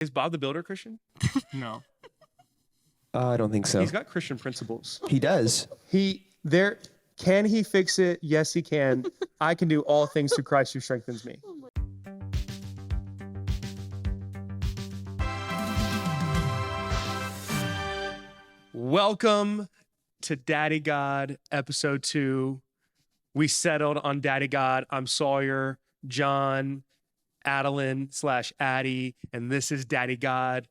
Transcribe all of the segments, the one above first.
Is Bob the Builder Christian? No. I don't think so. He's got Christian principles. He does. Can he fix it? Yes, he can. I can do all things through Christ who strengthens me. Welcome to Daddy God, episode 2. We settled on Daddy God. I'm Sawyer, John, Adeline/Addy, and this is Daddy God.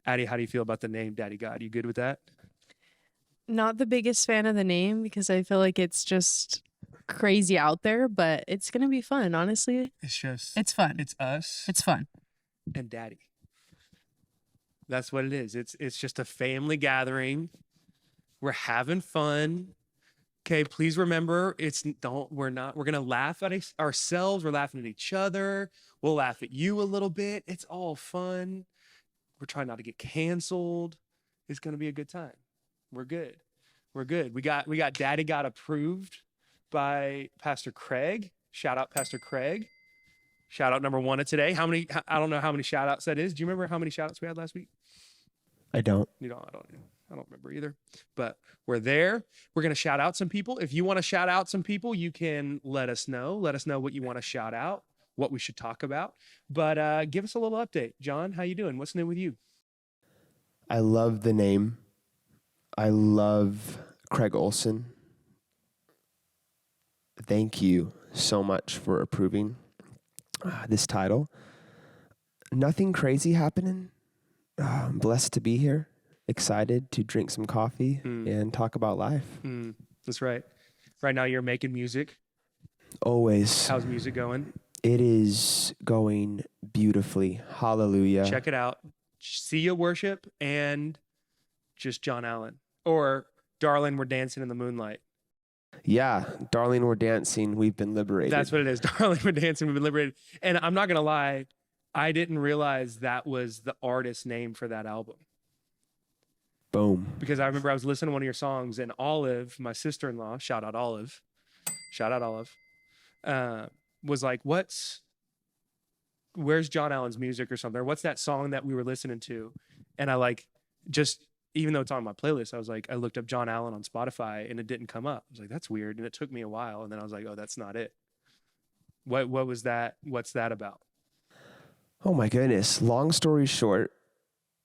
Addy, how do you feel about the name Daddy God? You good with that? Not the biggest fan of the name because I feel like it's just crazy out there, but it's going to be fun, honestly. It's fun. It's us It's fun. and Daddy. That's what it is. It's just a family gathering. We're having fun. Okay, please remember, we're gonna laugh at ourselves. We're laughing at each other. We'll laugh at you a little bit. It's all fun. We're trying not to get canceled. It's gonna be a good time. We're good. We got Daddy got approved by Pastor Craig. Shout out Pastor Craig. Shout out number 1 of today. I don't know how many shout outs that is. Do you remember how many shout outs we had last week? I don't. I don't remember either, but we're there. We're going to shout out some people. If you want to shout out some people, you can let us know. Let us know what you want to shout out, what we should talk about. But give us a little update. John, how you doing? What's new with you? I love the name. I love Craig Olson. Thank you so much for approving this title. Nothing crazy happening. I'm blessed to be here. Excited to drink some coffee and talk about life. That's right. Right now you're making music. Always. How's music going? It is going beautifully. Hallelujah. Check it out. See Ya Worship and just John Allen. Or Darling, We're Dancing in the Moonlight. Yeah. Darling, we're dancing. We've been liberated. That's what it is. Darling, We're Dancing. We've been liberated. And I'm not going to lie. I didn't realize that was the artist name for that album. Boom. Because I remember I was listening to one of your songs and Olive, my sister-in-law, shout out Olive, was like, where's John Allen's music or something? Or what's that song that we were listening to? And I even though it's on my playlist, I looked up John Allen on Spotify and it didn't come up. I was like, that's weird. And it took me a while. And then I was like, oh, that's not it. What was that? What's that about? Oh my goodness. Long story short,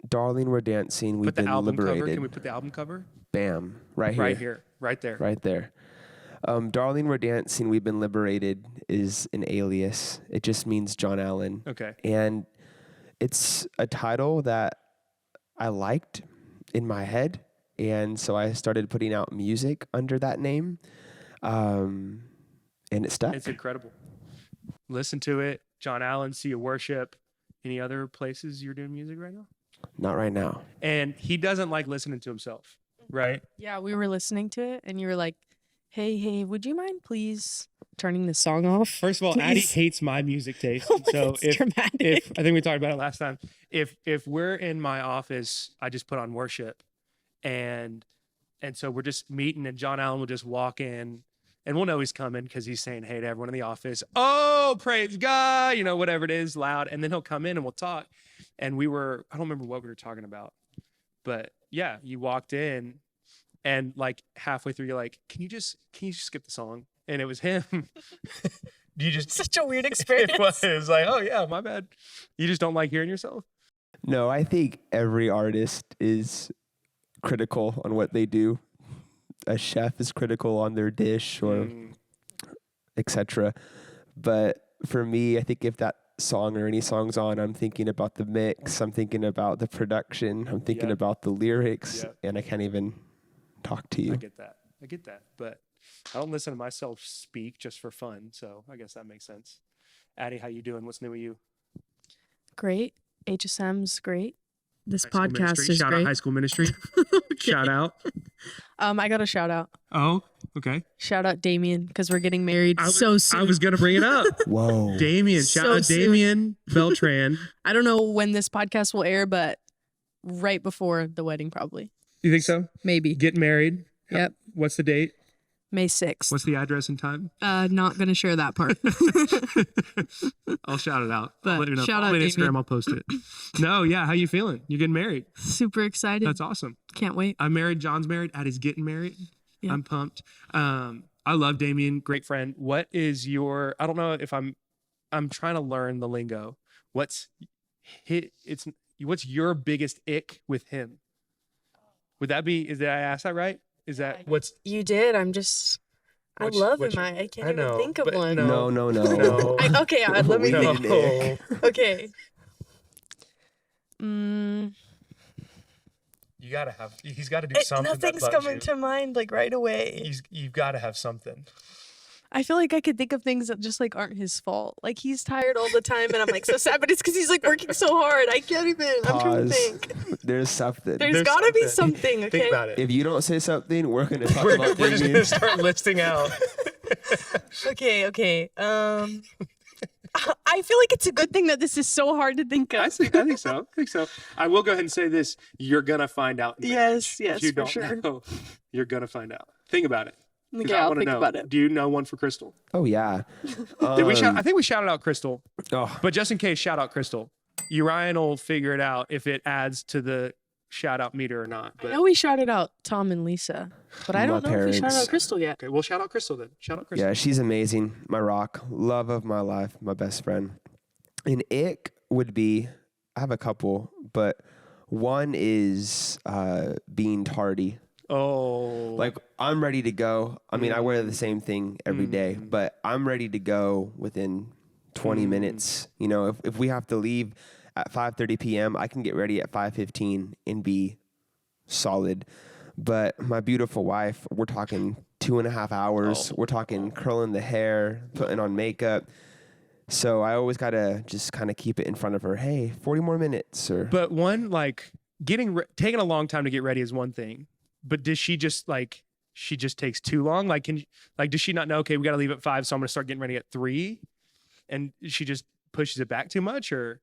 Darling, we're dancing. We've been liberated. Cover. Can we put the album cover? Bam. Right here. Right here. Right there. Right there. Darling, we're dancing. We've been liberated is an alias. It just means John Allen. Okay. And it's a title that I liked in my head. And so I started putting out music under that name. And it stuck. It's incredible. Listen to it. John Allen, See Ya Worship. Any other places you're doing music right now? Not right now. And he doesn't like listening to himself, right? Yeah, we were listening to it and you were like, hey, would you mind please turning the song off? First of all, please? Addy hates my music taste. So if I think we talked about it last time, if we're in my office, I just put on worship and so we're just meeting and John Allen will just walk in and we'll know he's coming because he's saying hey to everyone in the office. Oh, praise God, whatever it is, loud. And then he'll come in and we'll talk. And I don't remember what we were talking about, but yeah, you walked in and like halfway through, you're like, can you just skip the song? And it was him. Such a weird experience. It was like, oh yeah, my bad. You just don't like hearing yourself? No, I think every artist is critical on what they do. A chef is critical on their dish or etc. But for me, I think if that song or any songs on, I'm thinking about the mix, I'm thinking about the production, I'm thinking about the lyrics, and I can't even talk to you. I get that. But I don't listen to myself speak just for fun, so I guess that makes sense. Addy, how you doing? What's new with you? Great. HSM's great. This High School podcast Ministry. is Shout great. out High School Ministry. Shout out. I got a shout out. Oh, okay. Shout out Damien because we're getting married so soon. I was going to bring it up. Whoa. Damien. Shout out Damien Beltran. I don't know when this podcast will air, but right before the wedding probably. You think so? Maybe. Getting married. Yep. What's the date? May 6th. What's the address and time? Not gonna share that part. I'll shout it out. But I'll let you know. shout On out, Instagram, Damien. I'll post it. No, yeah. How you feeling? You getting married? Super excited. That's awesome. Can't wait. I'm married. John's married. Addie's getting married. Yeah. I'm pumped. I love Damien. Great friend. What is your? I don't know if I'm trying to learn the lingo. What's your biggest ick with him? Would that be? Did I ask that right? Is that what's? You did. I love him. I can't even think of one. No. Okay, let me think. No. Okay. You gotta have. He's got to do something. Nothing's coming to mind like right away. You've got to have something. I feel like I could think of things that just like aren't his fault. Like he's tired all the time, and I'm like so sad, but it's because he's like working so hard. I can't even. I'm trying to think. There's something. There's gotta be something. Okay. Think about it. If you don't say something, we're gonna talk We're about just Damien. gonna start listing out. Okay. I feel like it's a good thing that this is so hard to think of. I think so. I will go ahead and say this: you're gonna find out. Yes, if you for don't sure. know, you're gonna find out. Think about it. 'Cause Okay, I I'll wanna think know. about it. Do you know one for Crystal? Oh yeah. Did we shout? I think we shouted out Crystal, Oh, but just in case, shout out Crystal. Urian will figure it out if it adds to the shout out meter or not. I But know we shouted out Tom and Lisa, but I don't My know if we shouted parents. out Crystal yet. okay, we'll shout out Crystal then. Shout out Crystal. yeah, she's amazing. My rock, love of my life, my best friend. An ick would be, I have a couple, but one is being tardy. Oh, Like I'm ready to go. I mean, I wear the same thing every day, but I'm ready to go within 20 minutes. You know, if we have to leave at 5:30 p.m., I can get ready at 5:15 and be solid. But my beautiful wife, we're talking 2.5 hours. We're talking curling the hair, putting on makeup. So I always gotta just kind of keep it in front of her. Hey, 40 more minutes, or but one like taking a long time to get ready is one thing. But does she just she just takes too long? Like, does she not know? Okay, we got to leave at 5, so I'm gonna start getting ready at 3, and she just pushes it back too much, or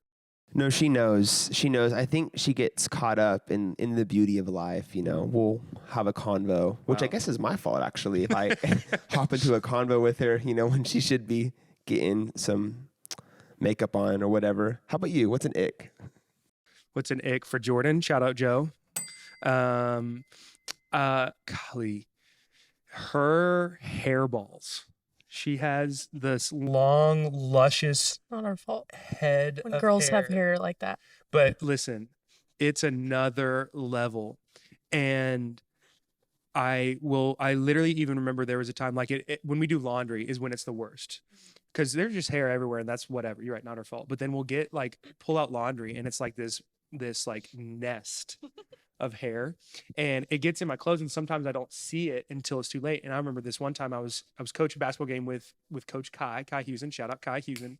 no? She knows. She knows. I think she gets caught up in the beauty of life. You know, we'll have a convo, which I guess is my fault actually. If I hop into a convo with her, you know, when she should be getting some makeup on or whatever. How about you? What's an ick? what's an ick for Jordan? Shout out Joe. Golly, her hairballs. She has this long, luscious Not our fault. head When of girls have hair. hair like that. But listen, it's another level. And I literally even remember there was a time like when we do laundry is when it's the worst. Because there's just hair everywhere and that's whatever. You're right, not our fault. But then we'll get pull out laundry and it's like this like nest of hair and it gets in my clothes and sometimes I don't see it until it's too late. And I remember this one time I was coaching a basketball game with Coach Kai Husen, shout out Kai Husen.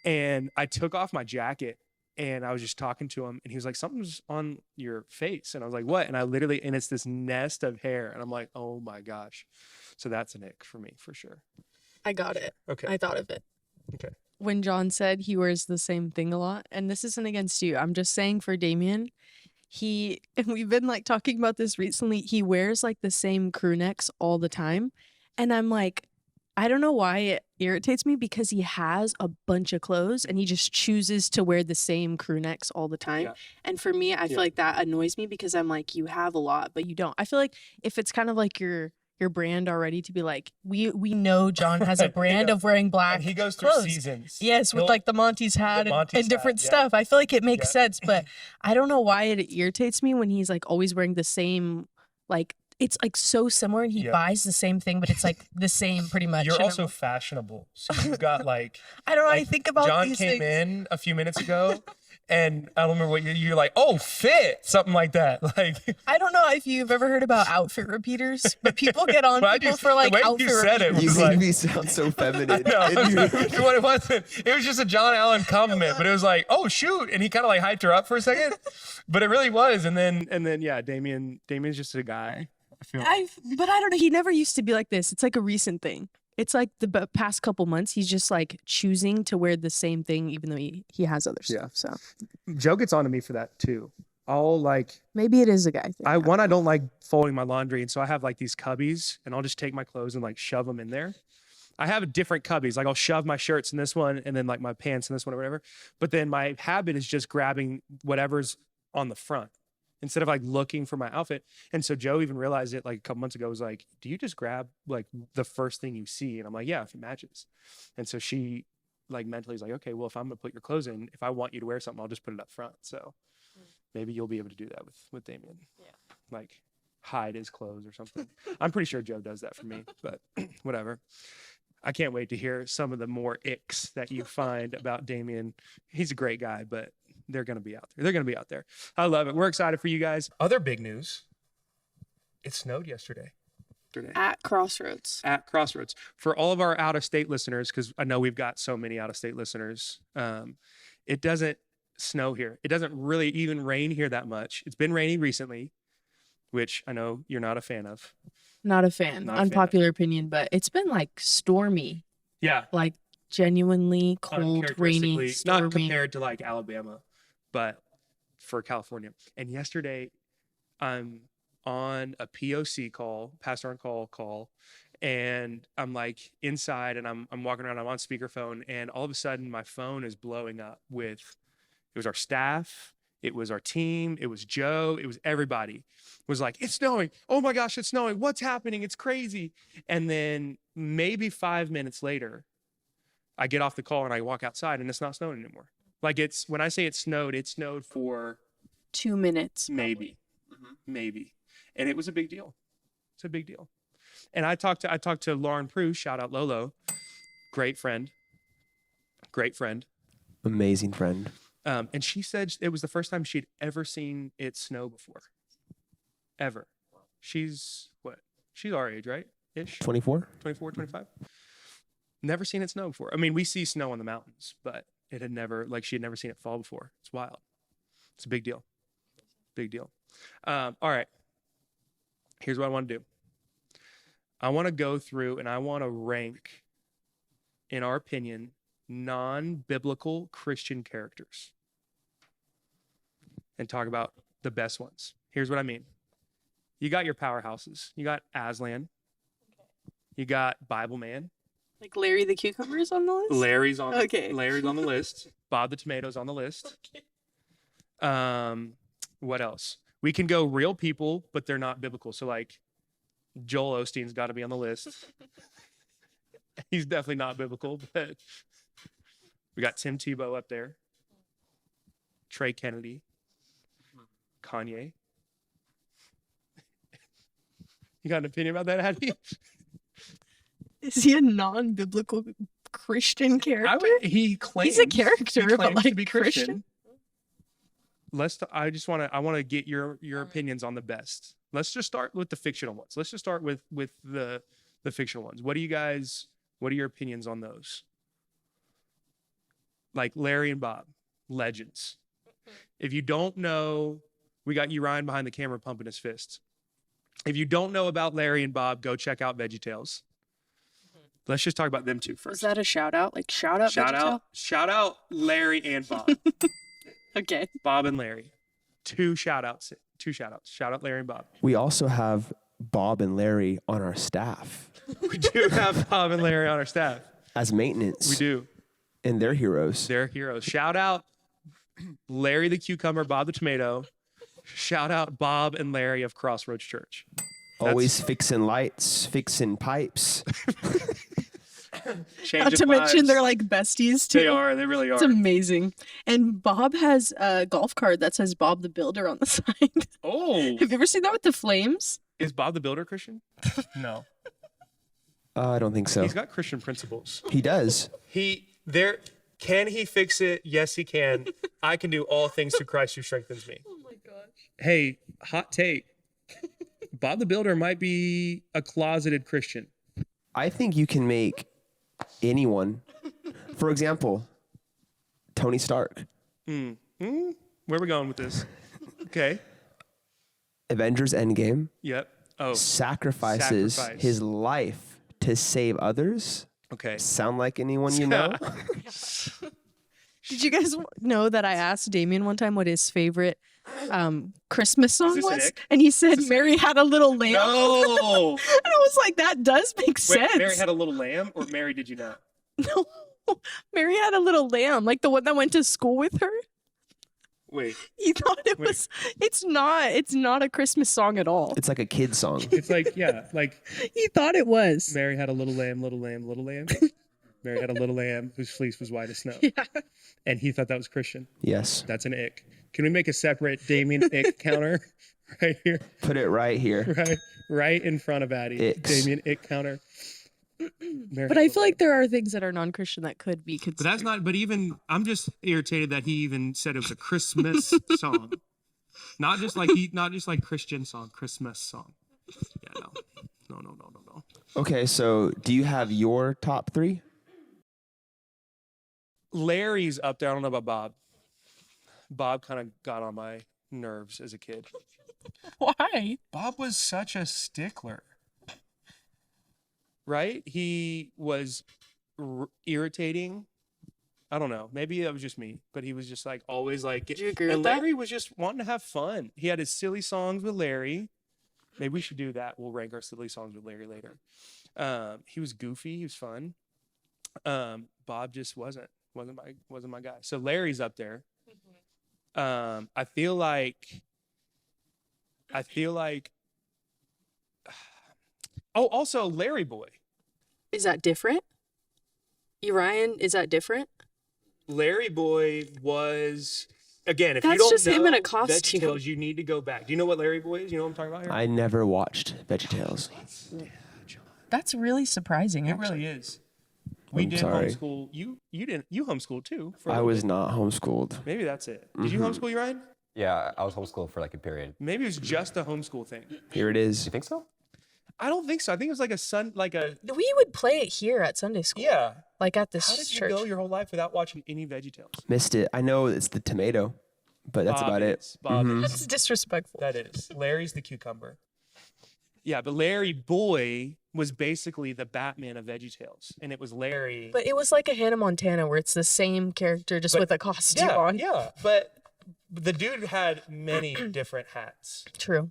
And I took off my jacket and I was just talking to him and he was like, something's on your face. And I was like, what? And and it's this nest of hair. And I'm like, oh my gosh. So that's an ick for me for sure. I got it. Okay. I thought of it. Okay. When John said he wears the same thing a lot, and this isn't against you, I'm just saying for Damien, and we've been talking about this recently, he wears the same crew necks all the time. And I'm like, I don't know why it irritates me because he has a bunch of clothes and he just chooses to wear the same crew necks all the time. Yeah. And for me, I feel like that annoys me because I'm like, you have a lot, but you don't. I feel like if it's kind of like your brand already to be like, we know John has a brand of wearing black And he goes through clothes. seasons. Yes, with the Monty's hat and different hat, yeah. stuff. I feel like it makes Yeah. sense, but I don't know why it irritates me when he's always wearing the same, it's so similar and he Yeah. buys the same thing, but it's the same pretty much. You're And I'm also fashionable. So you've got I don't know. I think about John these came things. in a few minutes ago and I don't remember what you're like, oh, fit, something like that. I don't know if you've ever heard about outfit repeaters, but people get on But I people just- for the way outfit you said it repeaters. You was made like- me sound so feminine. No, what it wasn't. It was just a John Allen compliment, but it was like, oh shoot, and he kind of hyped her up for a second, but it really was. And then yeah, Damien's just a guy. I feel. But I don't know. He never used to be like this. It's a recent thing. It's the past couple months. He's just choosing to wear the same thing, even though he has other stuff. So Joe gets on to me for that too. I'll like Maybe it is a guy thing. I don't like folding my laundry, and so I have like these cubbies, and I'll just take my clothes and like shove them in there. I have different cubbies. Like I'll shove my shirts in this one, and then like my pants in this one or whatever. But then my habit is just grabbing whatever's on the front instead of like looking for my outfit. And so Joe even realized it like a couple months ago. Was like, "Do you just grab like the first thing you see?" And I'm like, "Yeah, if it matches." And so she like mentally is like, "Okay, well, if I'm gonna put your clothes in, if I want you to wear something, I'll just put it up front." So maybe you'll be able to do that with Damien. Yeah. Like hide his clothes or something. I'm pretty sure Joe does that for me, but whatever. I can't wait to hear some of the more icks that you find about Damien. He's a great guy, but they're going to be out there. They're going to be out there. I love it. We're excited for you guys. Other big news. It snowed yesterday. At Crossroads. At Crossroads. For all of our out-of-state listeners, because I know we've got so many out-of-state listeners, it doesn't snow here. It doesn't really even rain here that much. It's been raining recently, which I know you're not a fan of. Not a fan. Not a fan. Unpopular opinion, but it's been like stormy. Yeah. Like genuinely cold, rainy, Uncharacteristically, stormy. not compared to like Alabama, but for California. And yesterday, I'm on a POC call, pastor on call, and I'm like inside, and I'm walking around. I'm on speakerphone, and all of a sudden, my phone is blowing up with. It was our staff. It was our team. It was Joe. It was everybody. It was like, it's snowing. Oh my gosh, it's snowing. What's happening? It's crazy. And then maybe 5 minutes later, I get off the call and I walk outside and it's not snowing anymore. Like when I say it snowed for 2 minutes. Maybe. Maybe. And it was a big deal. It's a big deal. And I talked to Lauren Prue, shout out Lolo. Great friend. Amazing friend. And she said it was the first time she'd ever seen it snow before. Ever. She's what? She's our age, right? Ish? 24? 24, 25? Never seen it snow before. I mean, we see snow in the mountains, but it had never, like she had never seen it fall before. It's wild. It's a big deal. Big deal. All right. Here's what I want to do. I want to go through and I want to rank, in our opinion, non-biblical Christian characters and talk about the best ones. Here's what I mean. You got your powerhouses. You got Aslan. You got Bible Man. Like Larry the Cucumber is on the list? Larry's on Okay. Larry's on the list. Bob the Tomato's on the list. Okay. What else? We can go real people, but they're not biblical. So like Joel Osteen's got to be on the list. He's definitely not biblical, but we got Tim Tebow up there. Trey Kennedy. Kanye. You got an opinion about that, Addy? Is he a non-biblical Christian character? He claims He's a character, he but claims to like be Christian. I want to get your opinions on the best. Let's just start with the fictional ones. Let's just start with the fictional ones. What are your opinions on those? Like Larry and Bob, legends. If you don't know, we got Ryan behind the camera pumping his fists. If you don't know about Larry and Bob, go check out VeggieTales. Let's just talk about them two first. Is that a shout out? Like shout out? Shout out Larry and Bob. Okay. Bob and Larry. Two shout outs. Shout out Larry and Bob. We also have Bob and Larry on our staff. We do have Bob and Larry on our staff. As maintenance. We do. And they're heroes. They're heroes. Shout out Larry the Cucumber, Bob the Tomato. Shout out Bob and Larry of Crossroads Church. Always fixing lights, fixing pipes. Not to mention they're like besties too. They are. They really are. It's amazing. And Bob has a golf cart that says Bob the Builder on the side. Oh. Have you ever seen that with the flames? Is Bob the Builder Christian? No. I don't think so. He's got Christian principles. He does. Can he fix it? Yes, he can. I can do all things through Christ who strengthens me. Oh my gosh. Hey, hot take. Bob the Builder might be a closeted Christian. I think you can make anyone. For example, Tony Stark. Where are we going with this? Okay. Avengers Endgame. Yep. Oh. Sacrifices his life to save others. Okay. Sound like anyone you know? Did you guys know that I asked Damien one time what his favorite Christmas song this an was? ick? And he said Mary Had a Little Lamb. No. And I was like, that does make sense. Wait, Mary Had a Little Lamb, or Mary Did You Not? No. Mary Had a Little Lamb, like the one that went to school with her. Wait, He thought it Wait. was. It's not a Christmas song at all. It's like a kid song. it's like, yeah, like He thought it was. Mary had a little lamb, little lamb, little lamb. Mary had a little lamb whose fleece was white as snow. Yeah. And he thought that was Christian. Yes. That's an ick. Can we make a separate Damien ick counter right here? Put it right here. Right in front of Addy. Icks. Damien ick counter. Mary But had a I little feel like there are things that are non-Christian that could be considered. But that's not, but even, I'm just irritated that he even said it was a Christmas song. Not just like Christian song, Christmas song. Yeah, no. No. Okay, so do you have your top 3? Larry's up there. I don't know about Bob. Bob kind of got on my nerves as a kid. Why? Bob was such a stickler. Right? He was irritating. I don't know. Maybe that was just me, but he was just like always like. Did you agree and with that? Larry was just wanting to have fun. He had his silly songs with Larry. Maybe we should do that. We'll rank our silly songs with Larry later. He was goofy. He was fun. Bob just wasn't my guy. So Larry's up there. I feel like. Oh, also Larry Boy. Is that different? Ryan, is that different? Larry Boy was, again, if you That's don't just know him in a costume. VeggieTales, you need to go back. Do you know what Larry Boy is? You know what I'm talking about here? I never watched VeggieTales. That's really surprising. It really is. We I'm did sorry. homeschool. You didn't. You homeschooled too. For a I little was bit. not homeschooled. Maybe that's it. Did you homeschool you, Ryan? Yeah, I was homeschooled for like a period. Maybe it was just a homeschool thing. Here it is. You think so? I don't think so. I think it was like We would play it here at Sunday school. yeah. Like at this How did you church. go your whole life without watching any VeggieTales? Missed it. I know it's the tomato, but that's Bob about it. is. Bob is. That's disrespectful. That is. Larry's the cucumber. Yeah, but Larry Boy was basically the Batman of VeggieTales, and it was Larry. But it was like a Hannah Montana where it's the same character just But- with a costume yeah, on. yeah, but the dude had many different hats True.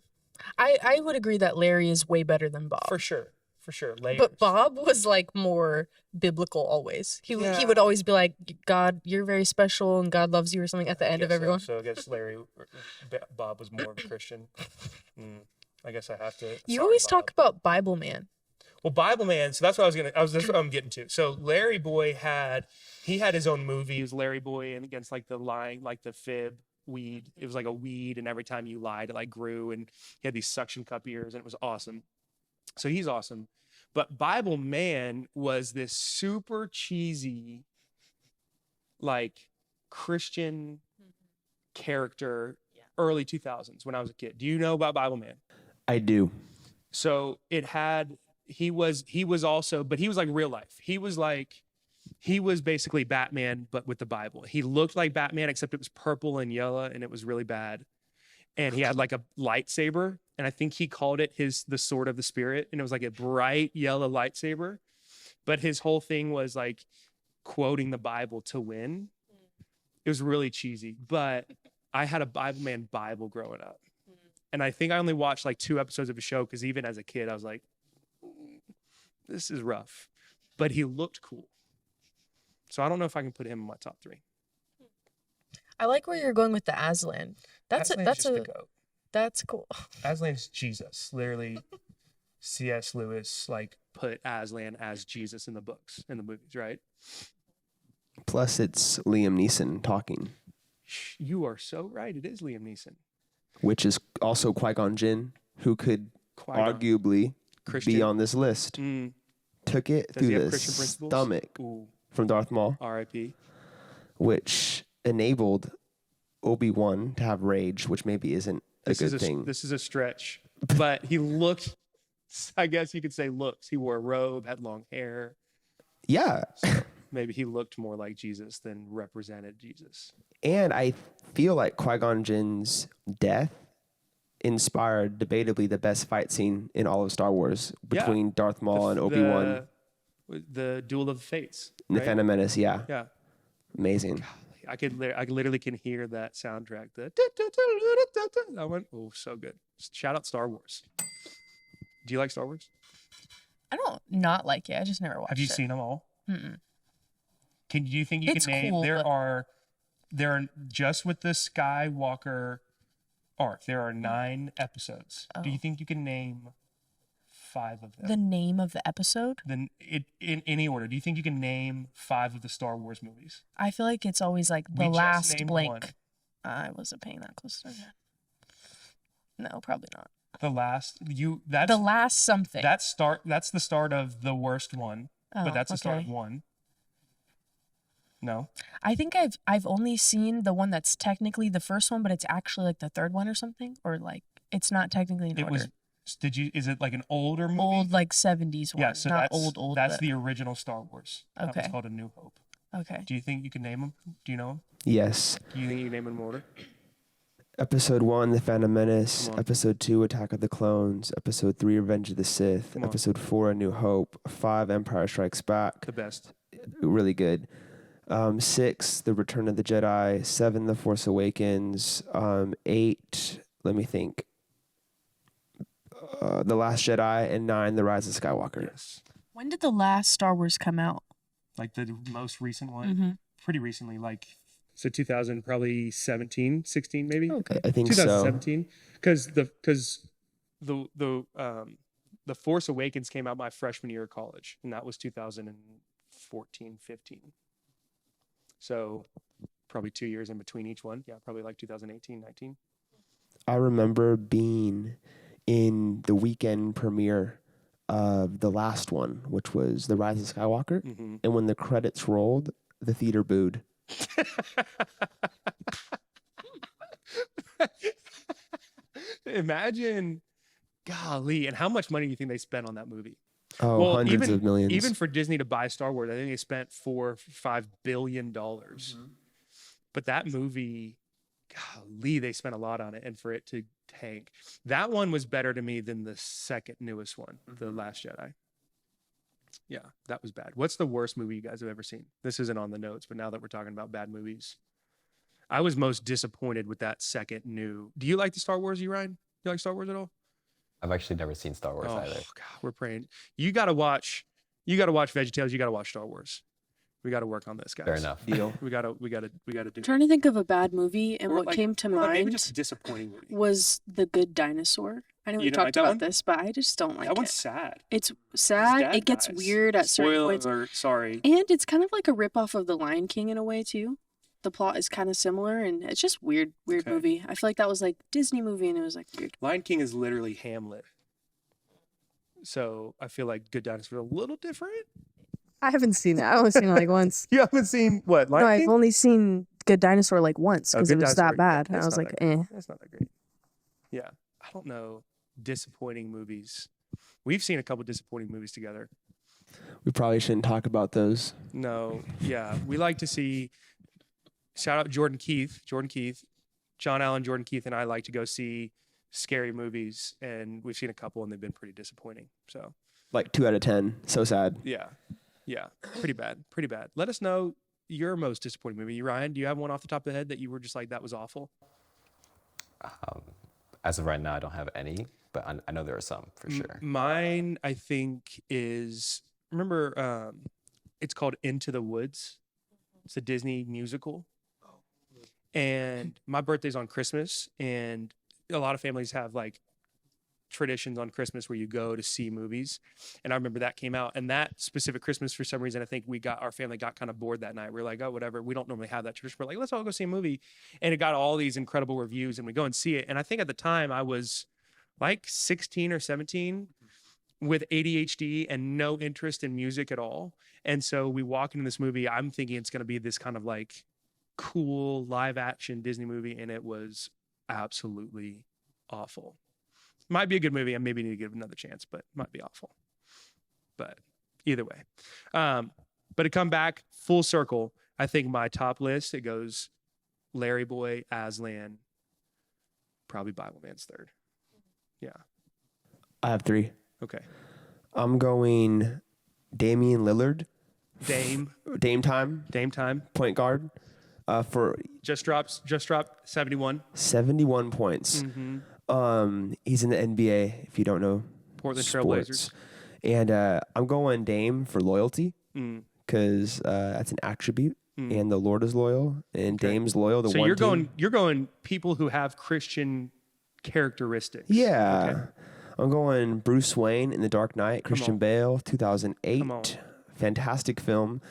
I would agree that Larry is way better than Bob. for sure. Layers. But Bob was like more biblical always. He Yeah. would always be like, God, you're very special and God loves you or something at the end of Guess everyone. So I guess Bob was more of a Christian. I guess I have to. You sorry, always Bob. talk about Bible Man. Well, Bible Man. So that's what that's what I'm getting to. So Larry Boy had his own movie. It was Larry Boy and against like the lying, like the fib weed. It was like a weed, and every time you lied, it like grew, and he had these suction cup ears, and it was awesome. So he's awesome. But Bible Man was this super cheesy, like Christian character, early 2000s when I was a kid. Do you know about Bible Man? I do. So he was also, but he was like real life. He was basically Batman, but with the Bible. He looked like Batman, except it was purple and yellow, and it was really bad. And he had like a lightsaber, and I think he called it the sword of the spirit, and it was like a bright yellow lightsaber. But his whole thing was like quoting the Bible to win. It was really cheesy, but I had a Bible Man Bible growing up. And I think I only watched like 2 episodes of a show because even as a kid, I was like, this is rough. But he looked cool. So I don't know if I can put him in my top 3. I like where you're going with the Aslan. That's the goat. That's cool. Aslan's Jesus. Literally, C.S. Lewis like put Aslan as Jesus in the books, in the movies, right? Plus, it's Liam Neeson talking, You are so right. It is Liam Neeson. which is also Qui-Gon Jinn, who could Qui-Gon. arguably Christian. be on this list. Took it Does he through have the Christian principles? stomach Ooh, from Darth Maul, R.I.P. which enabled Obi-Wan to have rage, which maybe isn't a good thing. This is a stretch, but he looked. I guess you could say looks. He wore a robe, had long hair. Yeah. Maybe he looked more like Jesus than represented Jesus. And I feel like Qui-Gon Jinn's death inspired debatably the best fight scene in all of Star Wars between Darth Maul and Obi-Wan. The Duel of the Fates. The right? Phantom Menace, yeah. Yeah. Amazing. I literally can hear that soundtrack. That one, oh, so good. Shout out Star Wars. Do you like Star Wars? I don't not like it. I just never watched it. Have you seen them all? Mm-mm. Do you think you It's can name? cool, There but- are just with the Skywalker arc. There are 9 episodes. Do you Oh. think you can name 5 of them? The name of the episode? Then in any order. Do you think you can name 5 of the Star Wars movies? I feel like it's always like the We just last named blank. one. I wasn't paying that close attention. No, probably not. The last The last something. that's the start of the worst one, but that's the start of okay. one. No. I think I've only seen the one that's technically the first one, but it's actually like the third one or something, or like it's not technically in It order. was is it like an older movie? Old like 70s one. Yeah, so not that's old. That's but- the original Star Wars. That was Okay. called A New Hope. Okay. Do you think you can name them? Do you know them? Yes. Do you think you can name them in order? Episode 1, The Phantom Menace. Come on. Episode 2, Attack of the Clones. Episode 3, Revenge of the Sith. Come on. Episode 4, A New Hope. 5, Empire Strikes Back. The best. Really good. 6, The Return of the Jedi. 7, The Force Awakens. 8, let me think. The Last Jedi. And 9, The Rise of Skywalker. Yes. When did the last Star Wars come out? Like the most recent one. Mm-hmm. Pretty recently, like so 2000, probably 17, 16 maybe. Okay. I think so. 2017. Because the Force Awakens came out my freshman year of college, and that was 2014, 15. So probably 2 years in between each one. Yeah, probably like 2018, 19. I remember being in the weekend premiere of the last one, which was The Rise of Skywalker. Mm-hmm. And when the credits rolled, the theater booed. Imagine, golly, and how much money do you think they spent on that movie? Oh, Well, hundreds of millions. Even for Disney to buy Star Wars, I think they spent $4-5 billion. But that movie, golly, they spent a lot on it, and for it to tank, that one was better to me than the second newest one, The Last Jedi. Yeah, that was bad. What's the worst movie you guys have ever seen? This isn't on the notes, but now that we're talking about bad movies, I was most disappointed with that second new. Do you like the Star Wars, Ryan? Do you like Star Wars at all? I've actually never seen Star Wars either. God, we're praying. You gotta watch VeggieTales. You gotta watch Star Wars. We gotta work on this, guys. Fair enough. Deal. We gotta do. I'm trying to think of a bad movie, and Or what like- came to or like maybe mind just a disappointing movie. was The Good Dinosaur. I know You we don't like talked that about one? this, but I just don't like That one's it. sad. It's His sad. dad It gets dies. weird at certain Spoiler points, alert, sorry. and it's kind of like a ripoff of The Lion King in a way too. The plot is kind of similar, and it's just weird Okay. movie. I feel like that was like Disney movie, and it was like weird. Lion King is literally Hamlet. So I feel like Good Dinosaur is a little different. I haven't seen it. I've only seen it like once. You haven't seen what? Lion No, I've King? only seen Good Dinosaur like once Oh, because Good it was Dinosaur, that bad. And I that's was not like, that great. eh. That's not that great. Yeah, I don't know. Disappointing movies. We've seen a couple disappointing movies together. We probably shouldn't talk about those. No, yeah, we like to see. Shout out Jordan Keith, John Allen, Jordan Keith, and I like to go see scary movies, and we've seen a couple, and they've been pretty disappointing. So Like 2 out of 10. So sad. yeah, pretty bad. Let us know your most disappointing movie. Ryan, do you have one off the top of the head that you were just like that was awful? As of right now, I don't have any, but I know there are some for sure. Mine, I think, is remember. It's called Into the Woods. It's a Disney musical, and my birthday's on Christmas, and a lot of families have like traditions on Christmas where you go to see movies. And I remember that came out, and that specific Christmas, for some reason, I think our family got kind of bored that night. We were like, oh, whatever. We don't normally have that tradition. We're like, let's all go see a movie. And it got all these incredible reviews, and we go and see it. And I think at the time I was like 16 or 17 with ADHD and no interest in music at all. And so we walk into this movie, I'm thinking it's going to be this kind of like cool live action Disney movie. And it was absolutely awful. Might be a good movie. I maybe need to give it another chance, but might be awful. But either way. But to come back full circle, I think my top list, it goes Larry Boy, Aslan, probably Bible Man's third. Yeah. I have 3. Okay. I'm going Damian Lillard. Dame Dame time. time. Point guard. For Just dropped 71. 71 points. He's in the NBA, if you don't know. Portland sports. Trailblazers. And I'm going Dame for loyalty Mm. because that's an attribute. And the Lord is loyal, and Dame's loyal to So one you're team. going people who have Christian characteristics. Yeah. Okay. I'm going Bruce Wayne in The Dark Knight, Christian Bale, 2008. Come on. Fantastic film.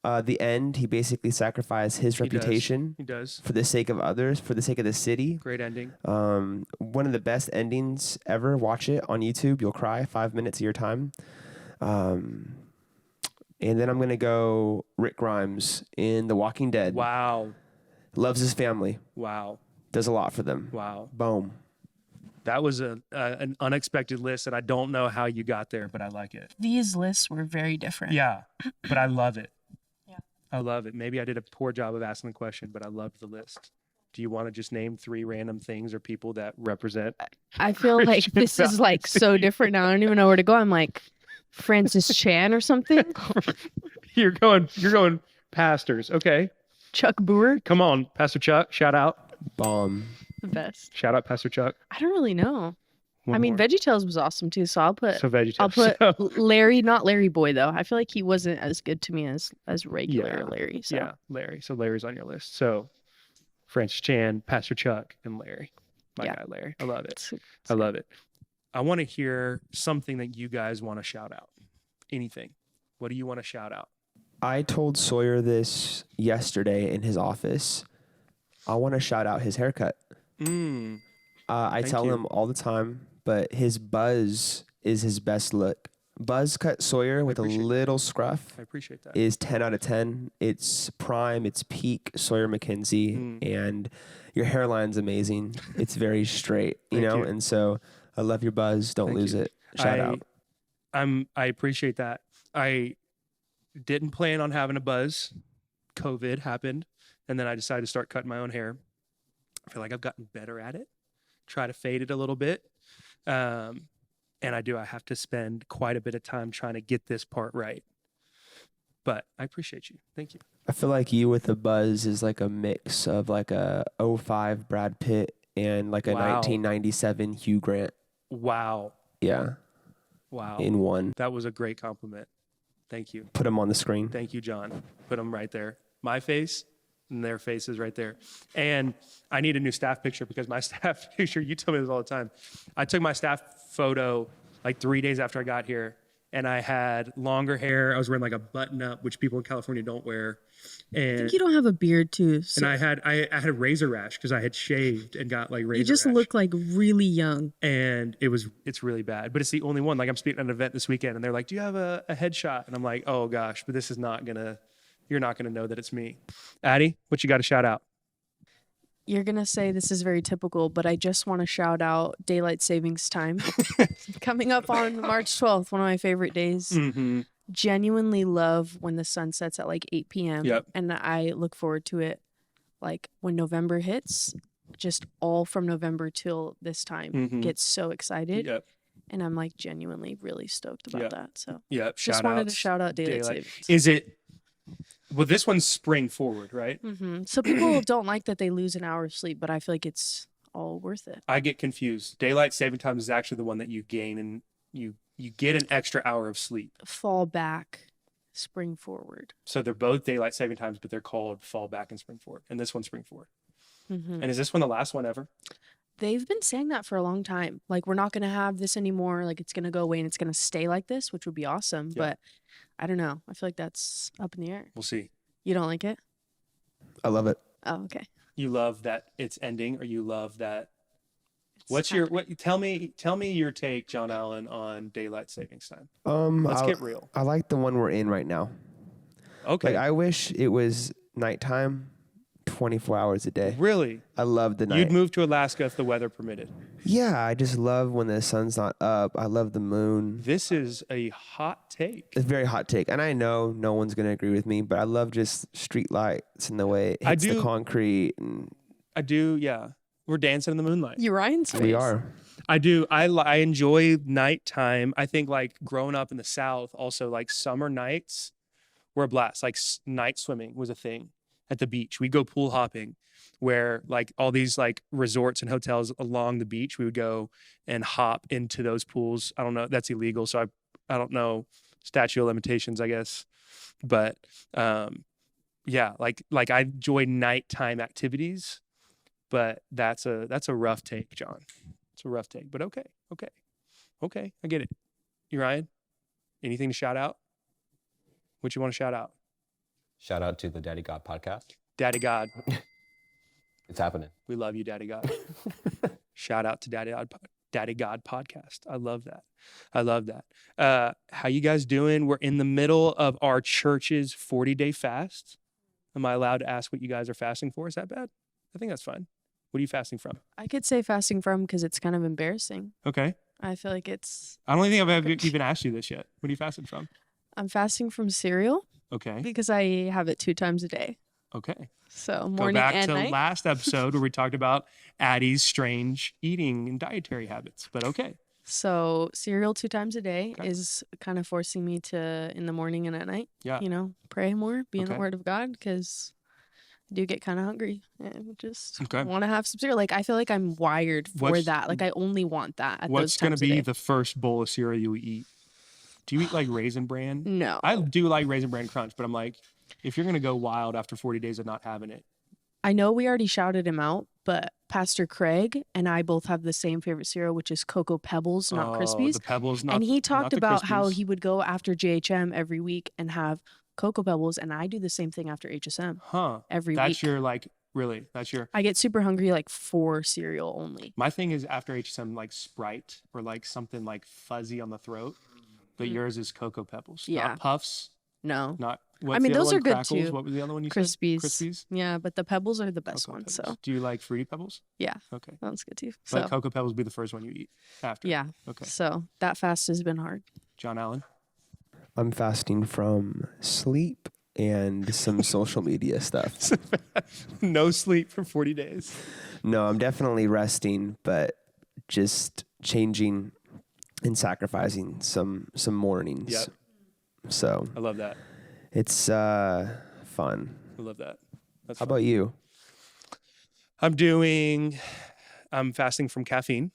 The end, he basically sacrificed his reputation He does. for the sake of others, for the sake of the city. Great ending. One of the best endings ever. Watch it on YouTube. You'll cry. 5 minutes of your time. And then I'm going to go Rick Grimes in The Walking Dead. Wow. Loves his family. Wow. Does a lot for them. Wow. Boom. That was an unexpected list, and I don't know how you got there, but I like it. These lists were very different. Yeah, but I love it. Yeah. I love it. Maybe I did a poor job of asking the question, but I loved the list. Do you want to just name 3 random things or people that represent? I feel like Christian this is like so values. different now. I don't even know where to go. I'm like Francis Chan or something. You're going pastors. Okay. Chuck Brewer, Come on, Pastor Chuck. Shout out. Bomb. the best. Shout out, Pastor Chuck. I don't really know. One I mean, more. VeggieTales was awesome too. So I'll put So VeggieTales. I'll put So, Larry, not Larry Boy though. I feel like he wasn't as good to me as regular Yeah. Larry. So yeah, Larry. So Larry's on your list. So Francis Chan, Pastor Chuck, and Larry. My Yeah. guy, Larry. I love it. it's- I love it. I want to hear something that you guys want to shout out. Anything. What do you want to shout out? I told Sawyer this yesterday in his office. I want to shout out his haircut. Mm. I Thank tell you. him all the time, but his buzz is his best look. Buzz cut Sawyer with a appreciate that. little scruff I appreciate that. is 10 out of 10. It's prime, it's peak Sawyer McKenzie, and your hairline's amazing. It's very straight, you Thank know? you. And so I love your buzz. Don't Thank lose you. it. Shout out. I appreciate that. I didn't plan on having a buzz. COVID happened, and then I decided to start cutting my own hair. I feel like I've gotten better at it. Try to fade it a little bit. And I have to spend quite a bit of time trying to get this part right. But I appreciate you. Thank you. I feel like you with a buzz is like a mix of like a 05 Brad Pitt and like a Wow. 1997 Hugh Grant. Wow. Yeah, Wow. in one. That was a great compliment. Thank you. Put him on the screen. Thank you, John. Put them right there. My face and their faces right there. And I need a new staff picture because my staff picture, you tell me this all the time. I took my staff photo like 3 days after I got here, and I had longer hair. I was wearing like a button up, which people in California don't wear. I And think you don't have a beard too. So and I had a razor rash because I had shaved and got like razor you just rash. look like really young. And it's really bad, but it's the only one. Like I'm speaking at an event this weekend and they're like, do you have a headshot? And I'm like, oh gosh, but this is you're not gonna know that it's me. Addy, what you got to shout out? You're gonna say this is very typical, but I just want to shout out daylight savings time coming up on March 12th, one of my favorite days. Mm-hmm. Genuinely love when the sun sets at like 8 p.m. Yep. And I look forward to it like when November hits, just all from November till this time. Mhm. Get so excited. Yep. And I'm like genuinely really stoked about Yep. that. So Yep. just wanted to shout out daylight savings. Is it? Well, this one's spring forward, right? So people don't like that they lose an hour of sleep, but I feel like it's all worth it. I get confused. Daylight saving time is actually the one that you gain and you get an extra hour of sleep. Fall back, spring forward. So they're both daylight saving times, but they're called fall back and spring forward. And this one's spring forward. Mhm. And is this one the last one ever? They've been saying that for a long time. Like, we're not going to have this anymore. Like, it's going to go away and it's going to stay like this, which would be awesome. Yeah. But I don't know. I feel like that's up in the air. We'll see. You don't like it? I love it. Oh, okay. You love that it's ending, or you love that? It's What's your happening. Tell me your take, John Allen, on daylight savings time. Let's I, get real. I like the one we're in right now. Okay. Like I wish it was nighttime, 24 hours a day. Really? I love the night. You'd move to Alaska if the weather permitted. Yeah, I just love when the sun's not up. I love the moon. This is a hot take. It's a very hot take, and I know no one's gonna agree with me, but I love just street lights and the way it I hits the do- concrete. And I do, yeah. We're dancing in the moonlight. Ryan's face. we are. I do. I enjoy nighttime. I think like growing up in the South, also like summer nights were a blast. Like night swimming was a thing. at the beach. We'd go pool hopping, where like all these like resorts and hotels along the beach, we would go and hop into those pools. I don't know, that's illegal, so I don't know statute of limitations, I guess. But yeah, like I enjoy nighttime activities, but that's a rough take, John. It's a rough take, but okay, I get it. You, Ryan, anything to shout out? What you want to shout out? Shout out to the Daddy God podcast. Daddy God. It's happening. We love you, Daddy God. Shout out to Daddy God podcast. I love that. How you guys doing? We're in the middle of our church's 40-day fast. Am I allowed to ask what you guys are fasting for? Is that bad? I think that's fine. What are you fasting from? I could say fasting from because it's kind of embarrassing. Okay. I feel like it's. I don't think I've ever even asked you this yet. What are you fasting from? I'm fasting from cereal Okay. because I have it 2 times a day. Okay. So Go morning back and to night. last episode where we talked about Addie's strange eating and dietary habits, but okay. So cereal 2 times a day Okay. is kind of forcing me to, in the morning and at night, Yeah. pray more, be in the Okay. Word of God, because I do get kind of hungry and just Okay. want to have some cereal. Like I feel like I'm wired for What's- that. Like I only want that at those What's going times to a be day. the first bowl of cereal you eat? Do you eat like Raisin Bran? No. I do like Raisin Bran Crunch, but I'm like, if you're going to go wild after 40 days of not having it. I know we already shouted him out, but Pastor Craig and I both have the same favorite cereal, which is Cocoa Pebbles, not Oh, Krispies. The Pebbles, not And he not talked the about how Krispies. he would go after JHM every week and have Cocoa Pebbles, and I do the same thing after HSM Huh. every That's week. your like, really, that's your. I get super hungry like for cereal only. My thing is after HSM, like Sprite or like something like fuzzy on the throat, but yours is Cocoa Pebbles. Yeah. Not Puffs, No. not. What's mean, the other those one? are good Crackles? too. What was the other one you Krispies. said? Krispies. Yeah, but the Pebbles are the best Cocoa ones. Pebbles. So Do you like Fruity Pebbles? yeah, Okay. that one's good too. Let So Cocoa Pebbles be the first one you eat after. yeah. Okay. So that fast has been hard. John Allen. I'm fasting from sleep and some social media stuff. No sleep for 40 days. No, I'm definitely resting, but just changing and sacrificing some mornings. Yep. So I love that. it's fun. I love that. That's How fun. about you? I'm fasting from caffeine,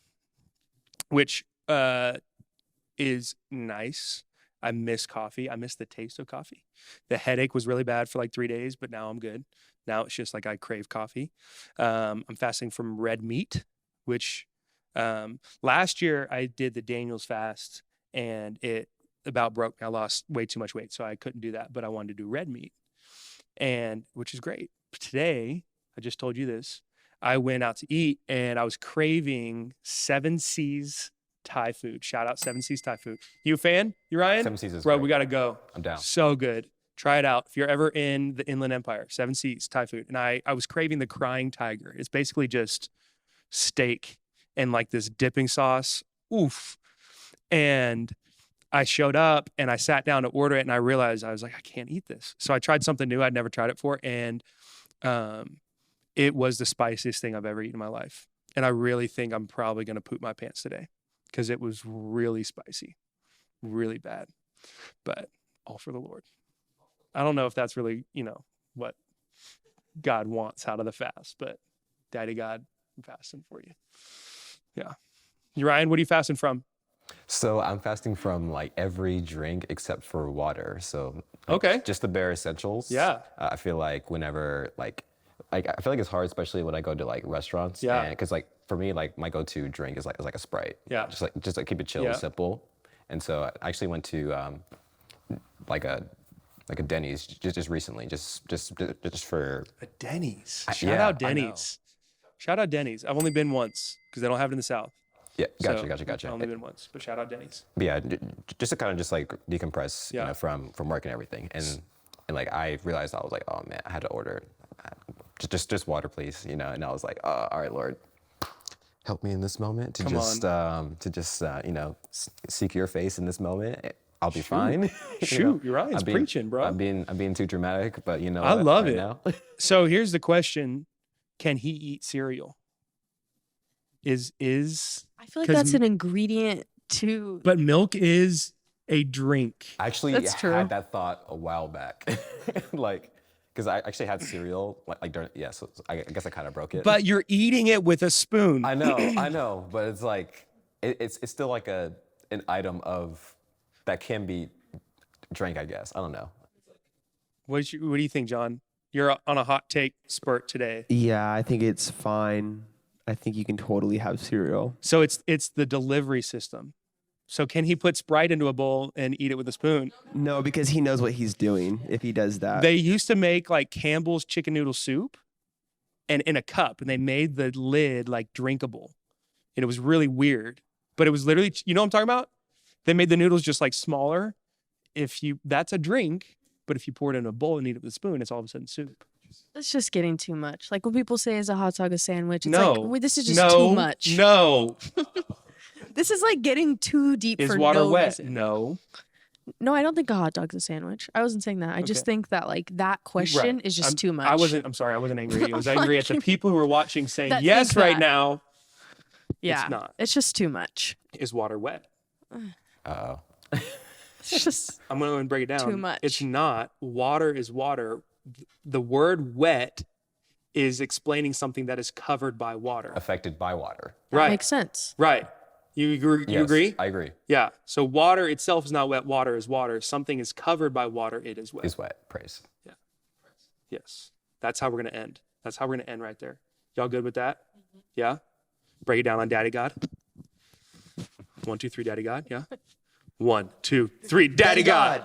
which is nice. I miss coffee. I miss the taste of coffee. The headache was really bad for like 3 days, but now I'm good. Now it's just like I crave coffee. I'm fasting from red meat, which last year I did the Daniel's fast and it about broke me. I lost way too much weight, so I couldn't do that, but I wanted to do red meat, and which is great. But today, I just told you this, I went out to eat and I was craving 7 C's Thai food. Shout out 7 C's Thai food. You a fan? You Ryan? 7 C's is Bro, great. we got to go. I'm down. So good. Try it out. If you're ever in the Inland Empire, 7 C's Thai food. And I was craving the Crying Tiger. It's basically just steak and like this dipping sauce. Oof. And I showed up and I sat down to order it and I realized I was like, I can't eat this. So I tried something new I'd never tried it for. And it was the spiciest thing I've ever eaten in my life. And I really think I'm probably going to poop my pants today because it was really spicy, really bad, but all for the Lord. I don't know if that's really, what God wants out of the fast, but Daddy God, I'm fasting for you. Yeah. Ryan, what are you fasting from? So I'm fasting from like every drink except for water. So Okay. just the bare essentials. Yeah. I feel like whenever I feel like it's hard, especially when I go to like restaurants. Yeah. Because like for me, like my go-to drink is like a Sprite. Yeah. Just like keep it chill, Yeah. simple. And so I actually went to like a Denny's just recently, just for. A Denny's. I- Shout yeah, out I know. Denny's. Shout out Denny's. I've only been once because they don't have it in the South. Yeah, So, gotcha. I've only been once, but shout out Denny's. But yeah, just to kind of just like decompress, Yeah. from work and everything, and like I realized I was like, oh man, I had to order just water, please, and I was like, all right, Lord, help me in this moment to Come seek Your face in this moment. I'll be fine. Shoot, you're right. It's I'm being- preaching, bro. I'm being too dramatic, but I love right it. now. So here's the question: can he eat cereal? Is I feel like 'Cause that's an ingredient to. but milk is a drink. I actually That's true. had that thought a while back, like, because I actually had cereal like during, yeah, so I guess I kind of broke it. But you're eating it with a spoon. I know, but it's like it's still like an item of that can be drank, I guess. I don't know. What do you think, John? You're on a hot take spurt today. Yeah, I think it's fine. I think you can totally have cereal. So it's the delivery system. So can he put Sprite into a bowl and eat it with a spoon? No, because he knows what he's doing if he does that. They used to make like Campbell's chicken noodle soup and in a cup, and they made the lid like drinkable. And it was really weird. But it was literally, you know what I'm talking about? They made the noodles just like smaller. That's a drink, but if you pour it in a bowl and eat it with a spoon, it's all of a sudden soup. That's just getting too much. Like when people say is a hot dog a sandwich, it's No. like, wait, this is just too much. No. This is like getting too deep Is for water no wet? reason. No. No, I don't think a hot dog's a sandwich. I wasn't saying that. I just think that like that question is just too much. I'm sorry. I wasn't angry at you. I was angry at the people who were watching saying That yes think right that. now. Yeah, It's not. It's just too much. Is water wet? Oh. It's just I'm going to break it down. Too much. It's not. Water is water. The word wet is explaining something that is covered by water. Affected by water. that Right. makes sense. Right. You agree? You Yes, agree? I agree. Yeah. So water itself is not wet. Water is water. Something is covered by water. It is wet. Is wet. Praise. Yes. That's how we're going to end. That's how we're going to end right there. Y'all good with that? Yeah? Break it down on Daddy God. 1, 2, 3, Daddy God. Yeah? 1, 2, 3, Daddy God.